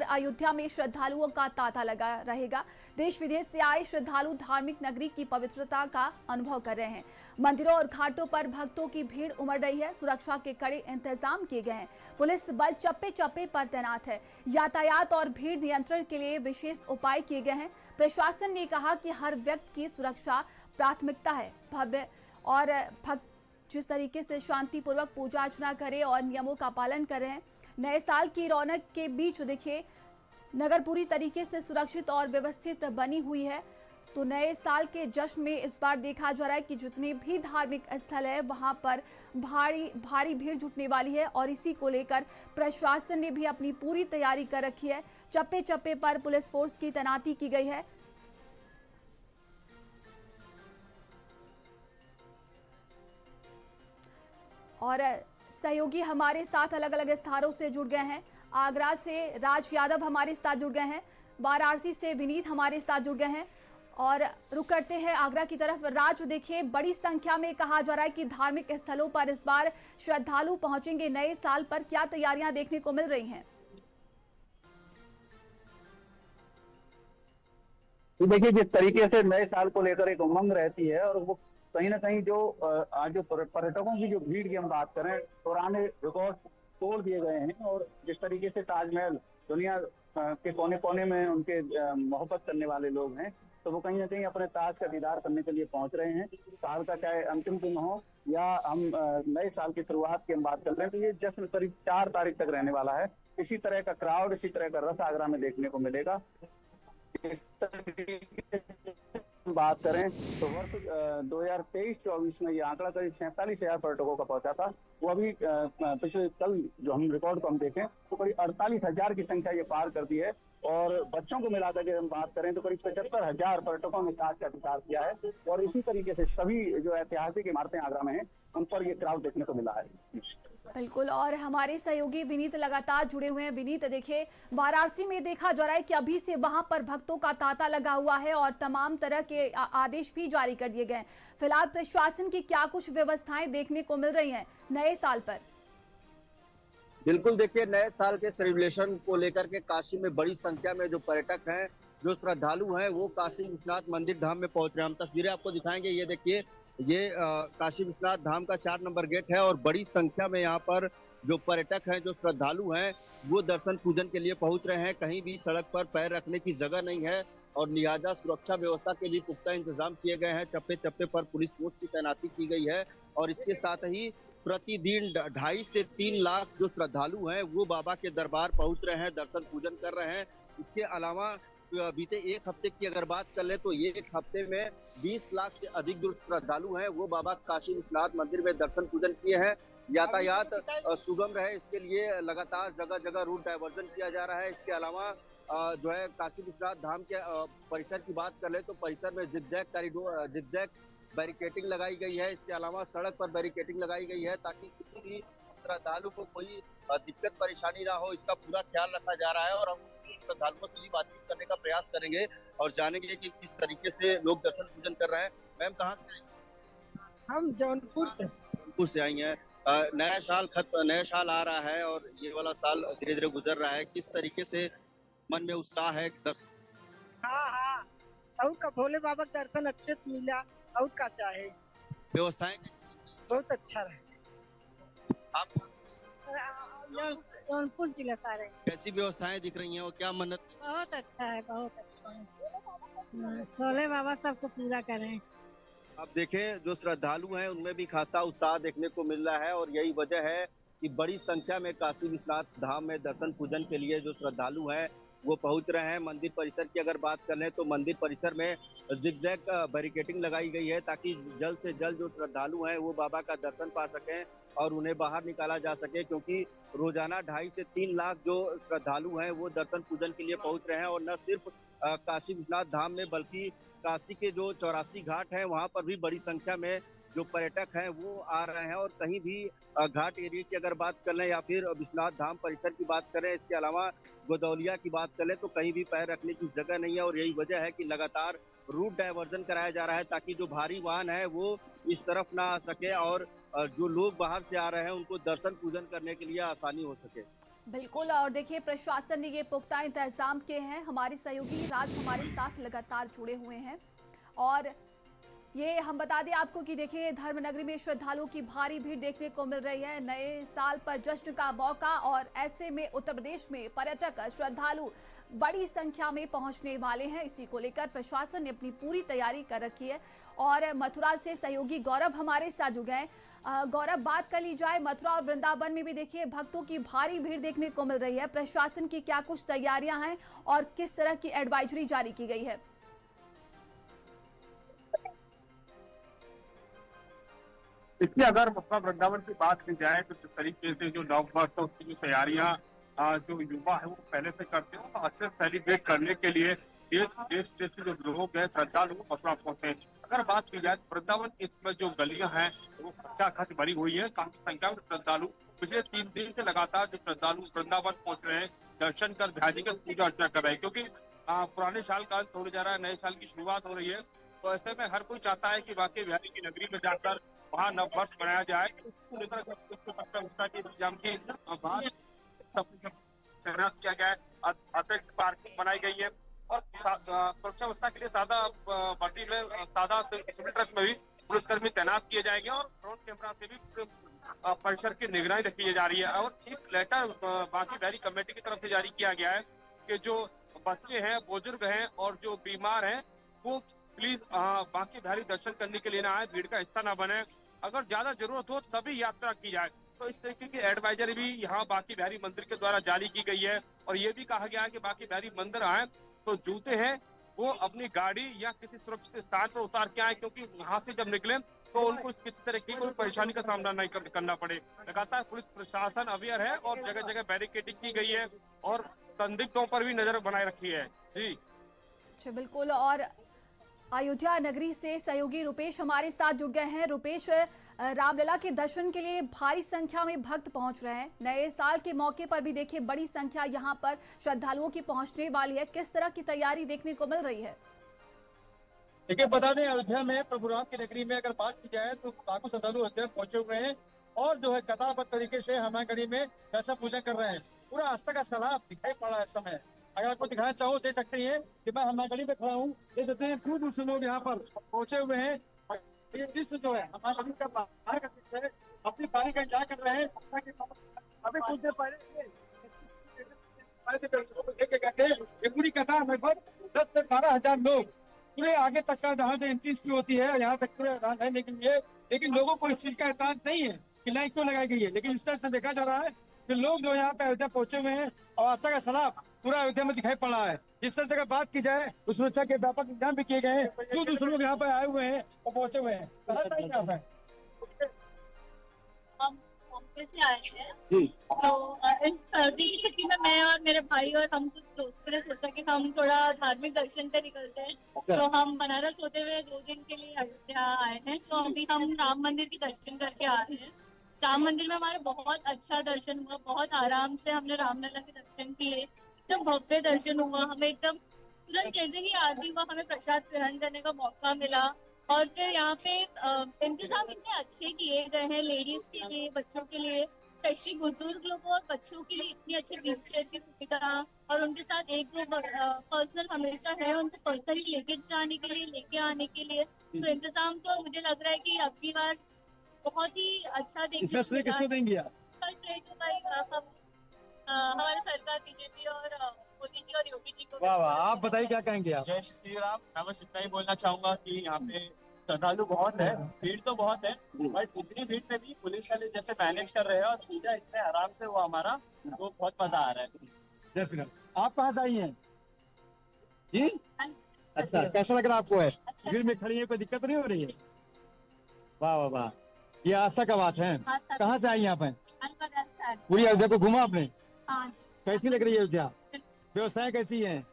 अयोध्या में श्रद्धालुओं का तांता लगा रहेगा। देश विदेश से आए श्रद्धालु धार्मिक नगरी की पवित्रता का अनुभव कर रहे हैं। मंदिरों और घाटों पर भक्तों की भीड़ उमड़ रही है। सुरक्षा के कड़े इंतजाम किए गए हैं। पुलिस बल चप्पे चप्पे पर तैनात है। यातायात और भीड़ नियंत्रण के लिए विशेष उपाय किए गए हैं। प्रशासन ने कहा कि हर व्यक्ति की सुरक्षा प्राथमिकता है। भव्य और भक्त जिस तरीके से शांतिपूर्वक पूजा अर्चना करें और नियमों का पालन कर रहे हैं। नए साल की रौनक के बीच देखिए नगर पूरी तरीके से सुरक्षित और व्यवस्थित बनी हुई है। तो नए साल के जश्न में इस बार देखा जा रहा है कि जितने भी धार्मिक स्थल है वहां पर भारी भीड़ जुटने वाली है और इसी को लेकर प्रशासन ने भी अपनी पूरी तैयारी कर रखी है। चप्पे चप्पे पर पुलिस फोर्स की तैनाती की गई है। और सहयोगी हमारे साथ अलग अलग स्थानों से जुड़ गए हैं। आगरा से राज यादव हमारे साथ जुड़ गए हैं। वाराणसी से विनीत हमारे साथ जुड़ गए हैं। और रुक करते हैं आगरा की तरफ। राज, देखिए बड़ी संख्या में कहा जा रहा है कि धार्मिक स्थलों पर इस बार श्रद्धालु पहुंचेंगे। नए साल पर क्या तैयारियां देखने को मिल रही हैं? देखिए, जिस तरीके से नए साल को लेकर एक उमंग रहती है और वो कहीं ना कहीं जो आज जो पर्यटकों की जो भीड़ की हम बात करें, पुराने रिकॉर्ड तोड़ दिए गए हैं। और जिस तरीके से ताजमहल दुनिया के कोने कोने में उनके मोहब्बत करने वाले लोग हैं, तो वो कहीं ना कहीं अपने ताज का दीदार करने के लिए पहुंच रहे हैं। साल का चाहे अंतिम दिन हो या हम नए साल की शुरुआत की हम बात कर रहे हैं, तो ये जश्न करीब 4 तारीख तक रहने वाला है। इसी तरह का क्राउड, इसी तरह का रस आगरा में देखने को मिलेगा। इस तरीके से बात करें तो वर्ष 2023-24 में ये आंकड़ा करीब 47,000 पर्यटकों का पहुंचा था। वो अभी पिछले कल जो हम रिकॉर्ड को हम देखें तो करीब 48,000 की संख्या ये पार कर दी है। और बच्चों को मिलाकर के हम बात करें तो करीब 75,000 पर्यटकों ने ताज का दीदार किया है। और इसी तरीके से सभी जो ऐतिहासिक इमारतें आगरा में हैं उन पर ये क्राउड देखने को मिला है। बिल्कुल, और हमारे सहयोगी विनीत लगातार जुड़े हुए हैं। विनीत, देखिए वाराणसी में देखा जा रहा है कि अभी से वहां पर भक्तों का तांता लगा हुआ है और तमाम तरह के आदेश भी जारी कर दिए गए हैं। फिलहाल प्रशासन की क्या कुछ व्यवस्थाएं देखने को मिल रही हैं नए साल पर? बिल्कुल, देखिए नए साल के सेलिब्रेशन को लेकर के काशी में बड़ी संख्या में जो पर्यटक हैं, जो श्रद्धालु हैं, वो काशी विश्वनाथ मंदिर धाम में पहुंच रहे हैं। हम तस्वीरें आपको दिखाएंगे। ये देखिए, ये काशी विश्वनाथ धाम का 4 नंबर गेट है और बड़ी संख्या में यहाँ पर जो पर्यटक हैं, जो श्रद्धालु हैं, वो दर्शन पूजन के लिए पहुंच रहे हैं। कहीं भी सड़क पर पैर रखने की जगह नहीं है और लिहाजा सुरक्षा व्यवस्था के लिए पुख्ता इंतजाम किए गए हैं। चप्पे चप्पे पर पुलिस फोर्स की तैनाती की गई है और इसके साथ ही प्रतिदिन 2.5 से 3 लाख जो श्रद्धालु हैं वो बाबा के दरबार पहुंच रहे हैं, दर्शन पूजन कर रहे हैं। इसके अलावा बीते एक हफ्ते की अगर बात कर ले तो ये एक हफ्ते में 20 लाख से अधिक जो श्रद्धालु हैं वो बाबा काशी विश्वनाथ मंदिर में दर्शन पूजन किए हैं। यातायात सुगम रहे इसके लिए लगातार जगह जगह रूट डायवर्जन किया जा रहा है। इसके अलावा जो है काशी विश्वनाथ धाम के परिसर की बात कर ले तो परिसर में जिगजैग कॉरिडोर, जिगजैग बैरिकेटिंग लगाई गई है। इसके अलावा सड़क पर बैरिकेटिंग लगाई गई है ताकि किसी भी श्रद्धालु को कोई दिक्कत परेशानी ना हो, इसका पूरा ख्याल रखा जा रहा है। और हम श्रद्धालुओं से भी बातचीत करने का प्रयास करेंगे और जानेंगे कि किस तरीके से लोग दर्शन पूजन कर रहे हैं। मैम, कहाँ से? हम जौनपुर से आई हैं। नया साल आ रहा है और ये वाला साल धीरे धीरे गुजर रहा है। किस तरीके से मन में उत्साह है दर्शन? हाँ, और का भोले बाबा का दर्शन अच्छे से मिला और का चाहे। व्यवस्थाएं बहुत अच्छा रहे। आप जौनपुर जिला सारे कैसी व्यवस्थाएं दिख रही हैं और क्या मन्नत? बहुत अच्छा है, बहुत अच्छा है। भोले बाबा सबको पूरा करें। आप देखें, जो श्रद्धालु हैं उनमें भी खासा उत्साह देखने को मिल रहा है और यही वजह है कि बड़ी संख्या में काशी विश्वनाथ धाम में दर्शन पूजन के लिए जो श्रद्धालु हैं वो पहुंच रहे हैं। मंदिर परिसर की अगर बात कर लें तो मंदिर परिसर में जिगजैग बैरिकेटिंग लगाई गई है ताकि जल्द से जल्द जो श्रद्धालु हैं वो बाबा का दर्शन पा सकें और उन्हें बाहर निकाला जा सके, क्योंकि रोजाना 2.5 से 3 लाख जो श्रद्धालु हैं वो दर्शन पूजन के लिए पहुंच रहे हैं। और न सिर्फ काशी विश्वनाथ धाम में बल्कि काशी के जो 84 घाट हैं वहां पर भी बड़ी संख्या में जो पर्यटक हैं वो आ रहे हैं। और कहीं भी घाट एरिया की अगर बात कर लें या फिर विश्वनाथ धाम परिसर की बात करें, इसके अलावा गोदौलिया की बात करें तो कहीं भी पैर रखने की जगह नहीं है। और यही वजह है कि लगातार रूट डायवर्जन कराया जा रहा है ताकि जो भारी वाहन है वो इस तरफ ना आ सके और जो लोग बाहर से आ रहे हैं उनको दर्शन पूजन करने के लिए आसानी हो सके। बिल्कुल। और देखिए, प्रशासन ने ये पुख्ता इंतजाम किए हैं। हमारे सहयोगी राज हमारे साथ लगातार जुड़े हुए हैं और ये हम बता दें आपको कि देखिए, धर्मनगरी में श्रद्धालुओं की भारी भीड़ देखने को मिल रही है। नए साल पर जश्न का मौका और ऐसे में उत्तर प्रदेश में पर्यटक श्रद्धालु बड़ी संख्या में पहुंचने वाले हैं। इसी को लेकर प्रशासन ने अपनी पूरी तैयारी कर रखी है। और मथुरा से सहयोगी गौरव हमारे साथ जुड़ गए। गौरव, बात कर ली जाए मथुरा और वृंदावन में भी देखिए भक्तों की भारी भीड़ देखने को मिल रही है। प्रशासन की क्या कुछ तैयारियां हैं और किस तरह की एडवाइजरी जारी की गई है? देखिए, अगर मथुरा वृंदावन की बात की जाए तो जिस तरीके से जो नववर्ष उसकी जो तैयारियां जो युवा है वो पहले से करते हैं तो अच्छे सेलिब्रेट करने के लिए देश देश देश के जो लोग हैं श्रद्धालु मथुरा पहुंचते हैं। अगर बात की जाए तो वृंदावन की इसमें जो गलियां हैं वो खचाखच भरी हुई है। काफी संख्या में श्रद्धालु पिछले 3 दिन से लगातार जो श्रद्धालु वृंदावन पहुंच रहे हैं, दर्शन कर ध्यान पूजा अर्चना कर रहे हैं, क्योंकि पुराने साल का अंत होने जा रहा है, नए साल की शुरुआत हो रही है। तो ऐसे में हर कोई चाहता है कि बांके बिहारी की नगरी में जाकर वहाँ नव वर्ष मनाया जाए। इसको लेकर सुरक्षा के इंतजाम की तैनात किया गया है। अतिरिक्त पार्किंग बनाई गई है और सुरक्षा व्यवस्था के लिए सादा भर्ती में सादा ट्रक में भी पुलिसकर्मी तैनात किए जाएंगे और ड्रोन कैमरा से भी परिसर की निगरानी रखी जा रही है। और एक लेटर बांके बिहारी कमेटी की तरफ से जारी किया गया है कि जो बच्चे हैं, बुजुर्ग हैं और जो बीमार हैं वो प्लीज बांके बिहारी दर्शन करने के लिए ना आए, भीड़ का हिस्सा ना बने। अगर ज्यादा जरूरत हो तभी यात्रा की जाए। तो इस तरीके की एडवाइजरी भी यहाँ बांके बिहारी मंदिर के द्वारा जारी की गई है। और ये भी कहा गया है कि बांके बिहारी मंदिर आए तो जूते हैं वो अपनी गाड़ी या किसी सुरक्षित स्थान पर उतार के आए, क्योंकि वहां से जब निकले तो उनको किसी तरह की कोई परेशानी का सामना नहीं करना पड़े। लगातार पुलिस प्रशासन अवेयर है और जगह जगह बैरिकेडिंग की गई है और संदिग्धों पर भी नजर बनाए रखी है। जी अच्छा, बिल्कुल। और अयोध्या नगरी से सहयोगी रुपेश हमारे साथ जुड़ गए हैं। रुपेश, रामलला के दर्शन के लिए भारी संख्या में भक्त पहुंच रहे हैं। नए साल के मौके पर भी देखिए बड़ी संख्या यहां पर श्रद्धालुओं की पहुंचने वाली है। किस तरह की तैयारी देखने को मिल रही है? देखिए, बता दें अयोध्या में प्रभु राम की नगरी में अगर बात की जाए तो लाखों श्रद्धालु अयोध्या पहुंचे हुए हैं और जो है कतारबद्ध तरीके से हमारी में दर्शन पूजन कर रहे हैं। पूरा आस्था का सैलाब दिखाई पड़ रहा है इस समय। अगर आपको दिखाना चाहूँ देख सकते हैं कि मैं हमारी में खड़ा हूँ, देख सकते हैं दूर दूर से लोग यहाँ पर पहुंचे हुए हैं। ये दृश्य जो है हमारी का बाहर का दृश्य है, अपनी पानी का इंतजार कर रहे हैं। अभी कुछ देर पहले ये पूरी कतार लगभग 10 से 12 हजार लोग पूरे आगे तक का जहाँ से एंट्री शुरू होती है यहाँ तक पूरे रहने के लिए। लेकिन लोगों को इस चीज का एहसास नहीं है कि लाइन क्यों लगाई गई है, लेकिन इस तरह से देखा जा रहा है कि लोग जो यहाँ पे अयोध्या पहुंचे हुए हैं और आस्था का सैलाब पूरा अयोध्या में दिखाई पड़ रहा है। जिस तरह से अगर बात की जाए तो सुरक्षा के व्यापक इंतजाम भी किए गए हैं। दूर दूसरे लोग यहाँ पे आए हुए हैं और पहुंचे हुए हैं। हम बॉम्बे से आए हैं तो इस सर्दी की छुट्टी में मैं और मेरे भाई और हम कुछ दोस्तों ने सोचा कि हम थोड़ा धार्मिक दर्शन पे निकलते हैं। तो हम बनारस होते हुए 2 दिन के लिए अयोध्या आए हैं। तो अभी हम राम मंदिर के दर्शन करके आ रहे हैं। राम मंदिर में हमारा बहुत अच्छा दर्शन हुआ, बहुत आराम से हमने रामलला के दर्शन किए, एकदम भव्य दर्शन हुआ। हमें एकदम तुरंत जैसे ही आरती हुआ हमें प्रसाद ग्रहण करने का मौका मिला। और फिर यहाँ पे इंतजाम इतने अच्छे किए गए हैं लेडीज के लिए, बच्चों के लिए, स्पेशली बुजुर्ग लोगों और बच्चों के लिए इतनी अच्छी व्हीलचेयर की सुविधा और उनके साथ एक दो पर्सनल हमेशा है उनको पर्सनली लेके जाने के लिए, लेके आने के लिए। तो इंतजाम तो मुझे लग रहा है कि अगली बार बहुत ही अच्छा देखने को मिला। हमारे सरकार बीजेपी और मोदी जी और योगी जी को। वाह वाह, आप बताइए क्या कहेंगे आप? जय श्री राम। मैं बस इतना ही बोलना चाहूंगा कि यहाँ पे श्रद्धालु बहुत है, भीड़ तो बहुत है, बट इतनी भीड़ में भी पुलिस वाले जैसे मैनेज कर रहे हैं और पूजा इतने आराम से हुआ हमारा, तो बहुत मजा आ रहा है। जय श्री राम। आप कहाँ से आई हैं जी? अच्छा, कैसा लग रहा है आपको? है भीड़ में खड़ी है, कोई दिक्कत नहीं हो रही है? वाह वाह वाह, ये आस्था का बात है। कहाँ से आई यहाँ पे? पूरी अयोध्या को घूमा आपने? कैसी लग रही है अयोध्या? व्यवस्थाएं कैसी हैं?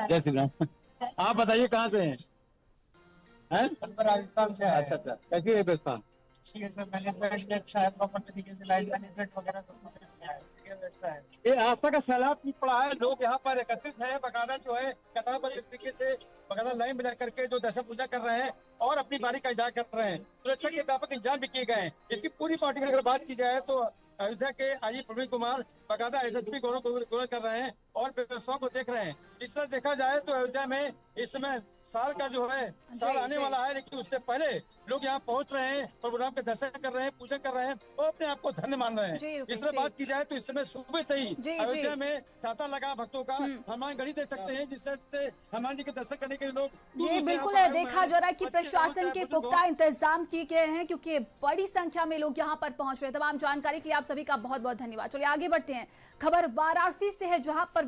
जय श्री राम। आप बताइए कहाँ से हैं? राजस्थान से। अच्छा अच्छा, कैसी है व्यवस्था? ठीक है सर, मैनेजमेंट भी अच्छा है, प्रॉपर तरीके से लाइट मैनेजमेंट वगैरह सब कुछ अच्छा है। ये आस्था का सैलाब पड़ा है। लोग यहाँ पर एकत्रित हैं, बकायदा जो है कतारबद्ध तरीके से बकायदा लाइन बजा करके जो दर्शन पूजा कर रहे हैं और अपनी बारी का इंतजार कर रहे हैं। सुरक्षा के व्यापक इंतजाम भी किए गए हैं। इसकी पूरी पार्टी की अगर बात की जाए तो अयोध्या के आईजी प्रवीण कुमार बकायदा एसएसपी गौरव कर रहे हैं और व्यवस्था को देख रहे हैं। इस तरह देखा जाए तो अयोध्या में इस समय साल का जो है साल आने वाला है, लेकिन उससे पहले लोग यहाँ पहुंच रहे हैं, प्रभु राम के दर्शन कर रहे हैं, पूजन कर रहे हैं और अपने आप को धन्य मान रहे हैं। इस तरह बात की जाए तो इस समय सुबह से ही अयोध्या में तांता लगा भक्तों का। हनुमान गढ़ी देख सकते हैं जिस तरह से हनुमान जी के दर्शन करने के लिए लोग जी बिल्कुल देखा जा रहा है कि प्रशासन के पुख्ता इंतजाम किए गए हैं क्योंकि बड़ी संख्या में लोग यहाँ पर पहुंच रहे हैं। तमाम जानकारी के लिए आप सभी का बहुत बहुत धन्यवाद। चलिए आगे बढ़ते हैं। खबर वाराणसी से है जहां पर